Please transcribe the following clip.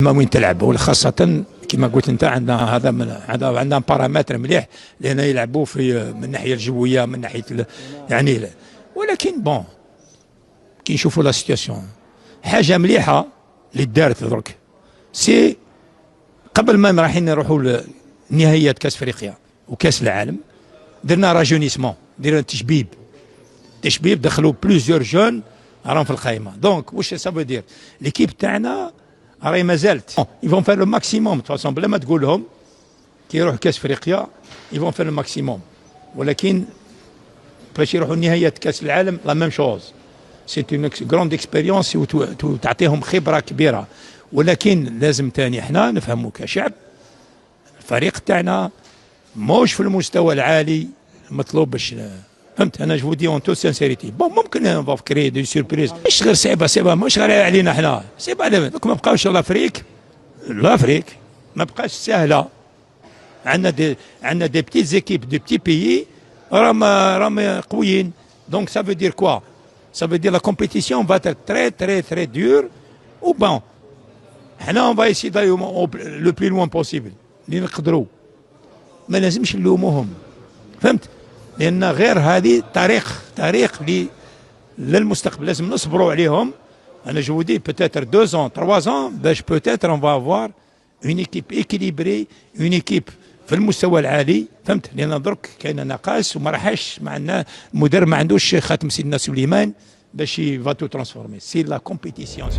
ما وين تلعب، وخاصة كما قلت انت عندنا عندنا بارامتر مليح لان يلعبوا في من الناحيه الجويه من ناحيه يعني ولكن بون كي نشوفوا لا سيتياسيون حاجه مليحه اللي دارت درك سي قبل ما رايحين نروحوا لنهائيات كاس افريقيا وكاس العالم درنا راجونيسمون، درنا تشبيب دخلوا بلوزيور جون راهم في القائمه. دونك واش سا فو دير ليكيب تاعنا راهي مازالت يفون فير لو ماكسيموم فاسون بلا ما تقول لهم كي يروح كاس افريقيا يفون فير لو ماكسيموم، ولكن باش يروحوا نهائيات كاس العالم لا ميم شوز سي اون غروند اكسبيريونس وتعطيهم خبره كبيره. ولكن لازم ثاني احنا نفهموا كشعب الفريق تاعنا موش في المستوى العالي المطلوب باش فهمت. انا جو دي اون تو سانسيريتي بون ممكن فاف كري دي سوربريز مش غير صعيبه مش غير علينا احنا صعيبه دوك ما بقاوش لافريك ما بقاش سهله. عندنا دي بتيت زيكيب دي بتي بيي راهم قويين. دونك سا فو دير كوا سا فو دير لا كومبيتيسيون فا تري تري تري دور او بون حنا اون فا ايسي دايو لو بلي لوان بوسيبل اللي نقدروا. ما لازمش نلوموهم فهمت، لان غير هذه تاريخ للمستقبل لازم نصبروا عليهم. انا جو دي بوتيتر 2 ans 3 ans باش بوتيتر اون فا افوار اون ايكيب ايكيليبري اون ايكيب في المستوى العالي فهمت. لان درك كاين نقاص وما راحش مع المدرب ما عندوش خاتم سيدنا سليمان باش فاتو ترانسفورمي سي لا كومبيتيسيون.